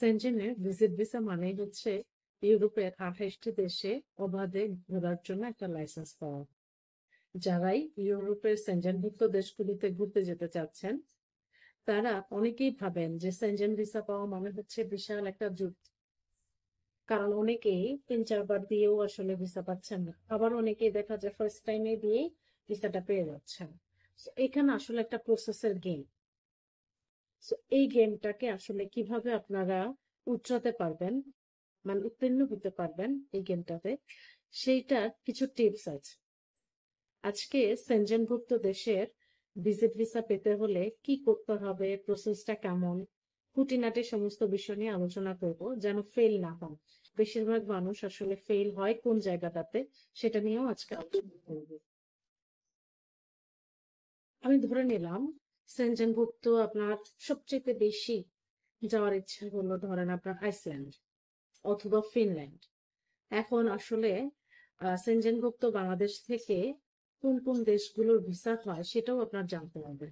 সেনজেনের visit visa মানে হচ্ছে ইউরোপের 28টি দেশে অবাধে ঘোরার জন্য একটা লাইসেন্স পাওয়া। যারাই ইউরোপের সেনজেনভুক্ত দেশগুলিতে ঘুরতে যেতে চাচ্ছেন তারা অনেকেই ভাবেন যে সেনজেন ভিসা পাওয়া মানে হচ্ছে বিশাল একটা যুদ্ধ। কারণ অনেকেই 3-4 বার দিয়েও আসলে ভিসা পাচ্ছেন না, আবার অনেকেই দেখা যায় ফার্স্ট টাইমে দিয়েই ভিসাটা পেয়ে যাচ্ছেন। এখানে আসলে একটা প্রসেসের গেম। এই গেমটাকে আসলে কিভাবে আপনারা উতরাতে পারবেন, মানে উত্তীর্ণ হতে পারবেন এই গেমটাতে, সেইটার কিছু টিপস আছে। আজকে সেনজেনভুক্ত দেশের ভিজিট ভিসা পেতে হলে কি করতে হবে, প্রসেসটা কেমন, খুঁটিনাটি সমস্ত বিষয় নিয়ে আলোচনা করব, যেন ফেল না হন। বেশিরভাগ মানুষ আসলে ফেল হয় কোন জায়গাটাতে, সেটা নিয়েও আজকে আলোচনা করব। আমি ধরে নিলাম সেনজেনভুক্ত আপনার সবচেয়ে বেশি যাওয়ার ইচ্ছা হলো ধরেন আপনার আইসল্যান্ড অথবা ফিনল্যান্ড। এখন আসলে সেনজেনভুক্ত বাংলাদেশ থেকে কোন কোন দেশগুলোর ভিসা হয় সেটাও আপনার জানতে হবে।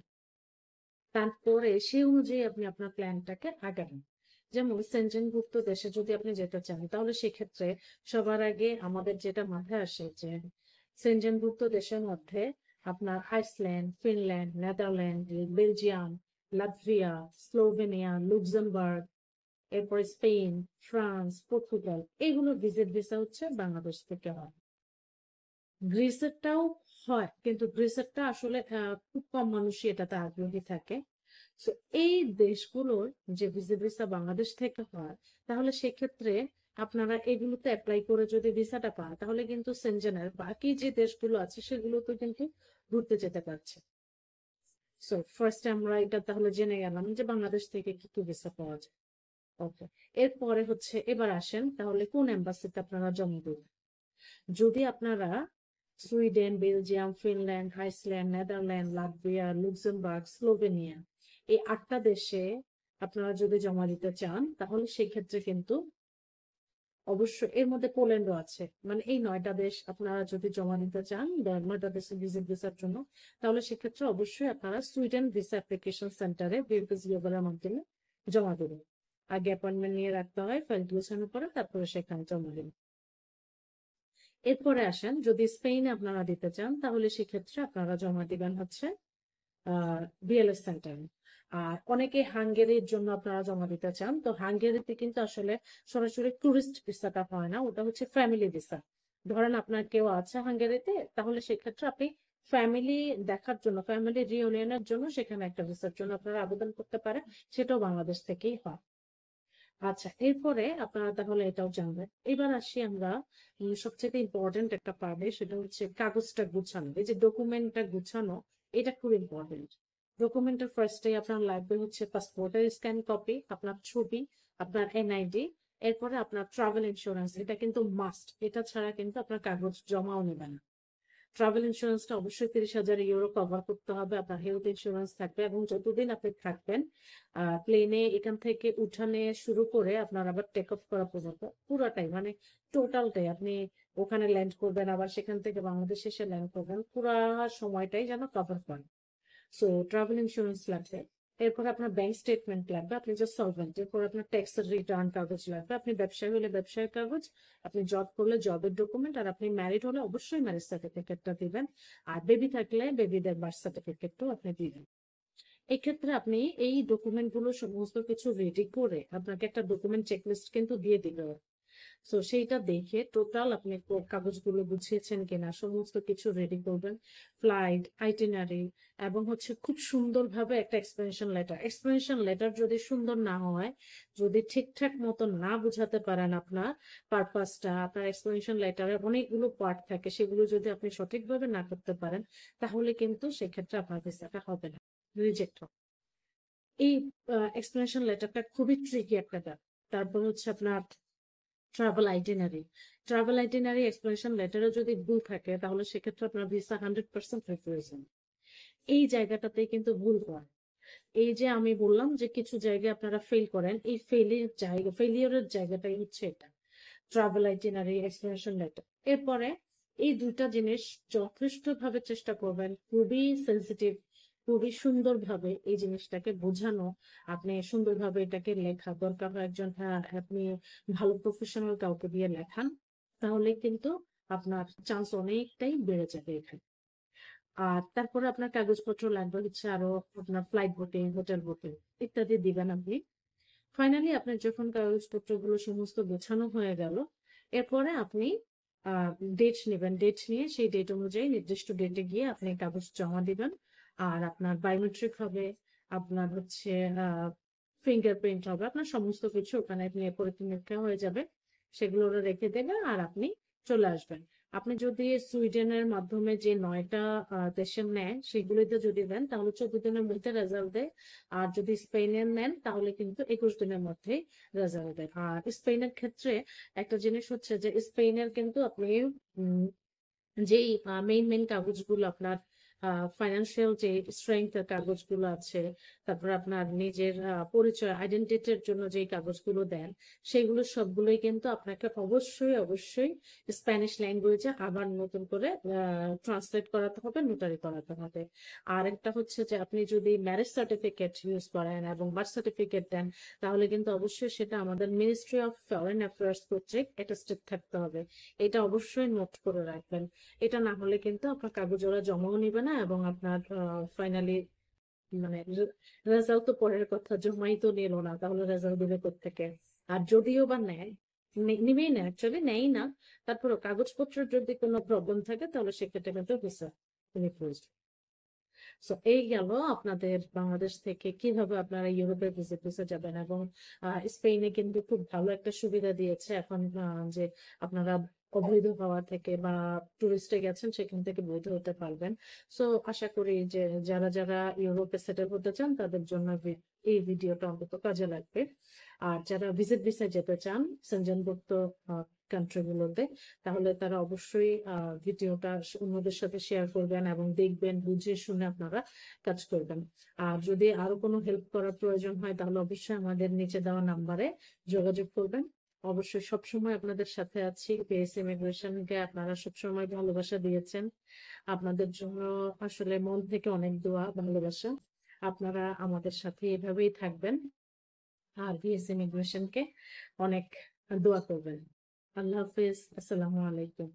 তারপরে সেই অনুযায়ী আপনি আপনার প্ল্যানটাকে আগান। যেমন সেনজেনভুক্ত দেশে যদি আপনি যেতে চান তাহলে সেক্ষেত্রে সবার আগে আমাদের যেটা মাথায় আসে যে সেনজেনভুক্ত দেশের মধ্যে আপনার Iceland, Finland, Netherland, Belgium, Latvia, Slovenia, Luxembourg, এরপরে স্পেন, ফ্রান্স, পর্তুগাল, এইগুলোর ভিজিট ভিসা হচ্ছে বাংলাদেশ থেকে হয়। গ্রিসেরটাও হয়, কিন্তু গ্রিসেরটা আসলে খুব কম মানুষই এটাতে আগ্রহী থাকে। তো এই দেশগুলোর যে ভিজিট ভিসা বাংলাদেশ থেকে হয়, তাহলে সেক্ষেত্রে আপনারা এগুলোতে অ্যাপ্লাই করে যদি ভিসাটা পান তাহলে কিন্তু সেনজেনের বাকি যে দেশগুলো আছে সেগুলোতে কিন্তু ঘুরতে যেতে পারছে। সো ফার্স্ট আমরা এটা তাহলে জেনে গেলাম যে বাংলাদেশ থেকে কি কি ভিসা পাওয়া যায়। ওকে, এরপরে হচ্ছে এবার আসেন তাহলে কোন এম্বাসিতে আপনারা জমা দেবেন। যদি আপনারা Sweden, Belgium, Finland, Iceland, Netherland, Latvia, Luxembourg, Slovenia, এই 8টা দেশে আপনারা যদি জমা দিতে চান তাহলে সেই ক্ষেত্রে কিন্তু অবশ্যই এর মধ্যে পোল্যান্ডও আছে, মানে এই 9টা দেশ আপনারা যদি জমা দিতে চান 9টা দেশে ভিজিট ভিসার জন্য, তাহলে সেক্ষেত্রে অবশ্যই আপনারা সুইডেন ভিসা অ্যাপ্লিকেশন সেন্টারে ভিভিস গ্লোবালের মাধ্যমে জমা দেবেন। আগে অ্যাপয়েন্টমেন্ট নিয়ে রাখতে হয়, ফাইল গোছানোর পরে তারপরে সেখানে জমা দেবেন। এরপরে আসেন যদি স্পেনে আপনারা দিতে চান তাহলে সেক্ষেত্রে আপনারা জমা দিবেন হচ্ছে বিএলএস সেন্টারে। আর অনেকে হাঙ্গেরির জন্য আপনারা জমা দিতে চান, তো হাঙ্গেরিতে কিন্তু আসলে সরাসরি টুরিস্ট ভিসাটা হয় না, ওটা হচ্ছে ফ্যামিলি ভিসা। ধরেন আপনার কেউ আছে হাঙ্গেরিতে, তাহলে সেক্ষেত্রে আপনি ফ্যামিলি দেখার জন্য, ফ্যামিলি রিউনিয়নের জন্য সেখানে একটা ভিসার জন্য আপনারা আবেদন করতে পারেন, সেটাও বাংলাদেশ থেকেই হয়। আচ্ছা, এরপরে আপনারা তাহলে এটাও জানবেন। এবার আসি আমরা সবচেয়ে ইম্পর্টেন্ট একটা পার্টে, সেটা হচ্ছে কাগজটা গুছানো। এই যে ডকুমেন্টটা গুছানো, এটা খুব ইম্পর্টেন্ট। ডকুমেন্টের ফার্স্টে আপনার লাগবে হচ্ছে পাসপোর্টের স্ক্যান কপি, আপনার ছবি, আপনার এনআইডি, এরপরে আপনার ট্রাভেল ইন্স্যুরেন্স। এটা কিন্তু মাস্ট, এটা ছাড়া কিন্তু আপনার কাগজ জমাও নেবে না। ট্রাভেল ইন্স্যুরেন্সটা অবশ্যই 30,000 ইউরো কভার করতে হবে, আপনার হেলথ ইন্স্যুরেন্স থাকবে, এবং যতদিন আপনি থাকবেন প্লেনে এখান থেকে উঠানে শুরু করে আপনার আবার টেক অফ করা পর্যন্ত পুরাটাই, মানে টোটালটাই, আপনি ওখানে ল্যান্ড করবেন আবার সেখান থেকে বাংলাদেশে এসে ল্যান্ড করবেন, পুরা সময়টাই যেন কভার করেন। সো ট্রাভেল ইন্স্যুরেন্স লাগবে। এরপর আপনার ব্যাংক স্টেটমেন্ট লাগবে, আপনি যে সলভেন্ট। এরপর আপনার ট্যাক্সের রিটার্ন কাগজ লাগবে, আপনি ব্যবসায়ী হলে ব্যবসায়ীর কাগজ, আপনি জব করলে জবের ডকুমেন্ট, আর আপনি ম্যারিড হলে অবশ্যই ম্যারেজ সার্টিফিকেটটা দিবেন, আর বেবি থাকলে বেবিদের বার্থ সার্টিফিকেটটাও আপনি দিবেন। এক্ষেত্রে আপনি এই ডকুমেন্ট গুলো সমস্ত কিছু রেডি করে আপনাকে একটা ডকুমেন্ট চেকলিস্ট কিন্তু দিয়ে দিবে। সো সেইটা দেখে টোটাল আপনি কাগজগুলো গুছিয়েছেন কিনা সমস্ত কিছু রেডি করবেন, ফ্লাইট আইটিনারি, এবং হচ্ছে খুব সুন্দরভাবে একটা এক্সপ্লেনেশন লেটার। এক্সপ্লেনেশন লেটার যদি সুন্দর না হয়, যদি ঠিকঠাক মতো না বুঝাতে পারেন আপনার পারপাসটা, আপনার এক্সপ্লেনেশন লেটারের অনেকগুলো পার্ট থাকে, সেগুলো যদি আপনি সঠিকভাবে না করতে পারেন তাহলে কিন্তু সেক্ষেত্রে আপনার ভিসাটা হবে না, রিজেক্ট হবে। এই এক্সপ্লেনেশন লেটারটা খুবই ট্রিকি একটা ব্যাপার। তারপর হচ্ছে আপনার travel itinerary. Travel itinerary explanation লেটারে যদি ভুল থাকে তাহলে সেক্ষেত্রে আপনার ভিসা 100% রিফিউজ। এই জায়গাটাতে কিন্তু ভুল হয়। এই যে আমি বললাম যে কিছু জায়গায় আপনারা ফেল করেন, এই ফেলিওরের জায়গাটাই হচ্ছে এটা, ট্রাভেল আইটিনারি, এক্সপ্লেনেশন লেটার। এরপরে এই দুইটা জিনিস যথেষ্ট ভাবে চেষ্টা করবেন, খুবই সেন্সিটিভ খুবই সুন্দরভাবে এই জিনিসটাকে বোঝানো, আপনি সুন্দরভাবে এটাকে লেখা, দরকার হয় একজন আপনি ভালো প্রফেশনাল কাউকে দিয়ে লেখান, তাহলে কিন্তু আপনার চান্স অনেকটাই বেড়ে যাবে এখানে। আর তারপরে আপনার কাগজপত্র লাগবে হচ্ছে আরো, আপনার ফ্লাইট বুকিং, হোটেল বুকিং ইত্যাদি দিবেন আপনি। ফাইনালি আপনার যখন কাগজপত্রগুলো সমস্ত গোছানো হয়ে গেল, এরপরে আপনি ডেট নেবেন। ডেট নিয়ে সেই ডেট অনুযায়ী নির্দিষ্ট ডেটে গিয়ে আপনি কাগজ জমা দিবেন। আর আপনার বায়োমেট্রিক হবে, আপনার হচ্ছে ফিঙ্গারপ্রিন্ট হবে, আপনার সমস্ত কিছু ওখানে নিয়ে পরীক্ষা নিরীক্ষা হয়ে যাবে। সেগুলো ওরা রেখে দেবে আর আপনি চলে আসবেন। আপনি যদি সুইডেনের মাধ্যমে যে 9টা দেশে নেন সেগুলিতে যদি দেন তাহলে 14 দিনের মধ্যে রেজাল্ট দেয়। আর যদি স্পেনের নেন তাহলে কিন্তু 21 দিনের মধ্যেই রেজাল্ট দেয়। আর স্পেনের ক্ষেত্রে একটা জিনিস হচ্ছে যে স্পেনের কিন্তু আপনি উম, যেই মেইন মেইন কাগজগুলো আপনার ফাইন্যান্সিয়াল যে স্ট্রেংথ এর কাগজগুলো আছে, তারপর আপনার নিজের পরিচয় আইডেন্টিটির জন্য যে কাগজগুলো দেন, সেগুলো সবগুলোই কিন্তু আপনাকে অবশ্যই অবশ্যই স্প্যানিশ ল্যাঙ্গুয়েজে আবার নতুন করে ট্রান্সলেট করাতে হবে, নোটারি করাতে হবে। আর একটা হচ্ছে যে আপনি যদি ম্যারেজ সার্টিফিকেট ইউজ করেন এবং বার্থ সার্টিফিকেট দেন, তাহলে কিন্তু অবশ্যই সেটা আমাদের মিনিস্ট্রি অফ ফরেন অ্যাফেয়ার্স কর্তৃক অ্যাটেস্টেড থাকতে হবে। এটা অবশ্যই নোট করে রাখবেন। এটা না হলে কিন্তু আপনার কাগজ ওরা জমাও নিবে না, এবং আপনার ফাইনালি মানে রেজাল্ট তো পরের কথা, জমাই তো নিল না, তাহলে রেজাল্ট দিবে কোত্থেকে? আর যদিও বা নেয়, নিবেই না, অ্যাকচুয়ালি নেই না, তারপরও কাগজপত্রের যদি কোনো প্রবলেম থাকে তাহলে সেক্ষেত্রে কিন্তু ভিসা রিফিউজড। সো এই গেল আপনাদের বাংলাদেশ থেকে কিভাবে আপনারা ইউরোপে ভিজিট ভিসা যাবেন। এবং স্পেনে কিন্তু খুব ভালো একটা সুবিধা দিয়েছে এখন, যে আপনারা অবৈধ হওয়া থেকে বা টুরিস্টে গেছেন সেখান থেকে বৈধ হতে পারবেন। সো আশা করি যে যারা যারা ইউরোপে সেটেল হতে চান তাদের জন্য এই ভিডিওটা অন্তত কাজে লাগবে। আর যারা ভিজিট ভিসায় যেতে চান সেনজেনভুক্ত কান্ট্রিগুলোতে, তাহলে তারা অবশ্যই ভিডিওটা অন্যদের সাথে শেয়ার করবেন এবং দেখবেন, বুঝে শুনে আপনারা কাজ করবেন। আর যদি আরো কোনো হেল্প করার প্রয়োজন হয় তাহলে অবশ্যই আমাদের নিচে দেওয়া নাম্বারে যোগাযোগ করবেন। অবশ্যই সবসময় আপনাদের সাথে আছি। পিএস ইমিগ্রেশনকে আপনারা সবসময় ভালোবাসা দিয়েছেন, আপনাদের জন্য আসলে মন থেকে অনেক দোয়া, ভালোবাসা। আপনারা আমাদের সাথে এভাবেই থাকবেন আর পিএস ইমিগ্রেশনকে অনেক দোয়া করবেন। আল্লাহ হাফিজ, আসসালামু আলাইকুম।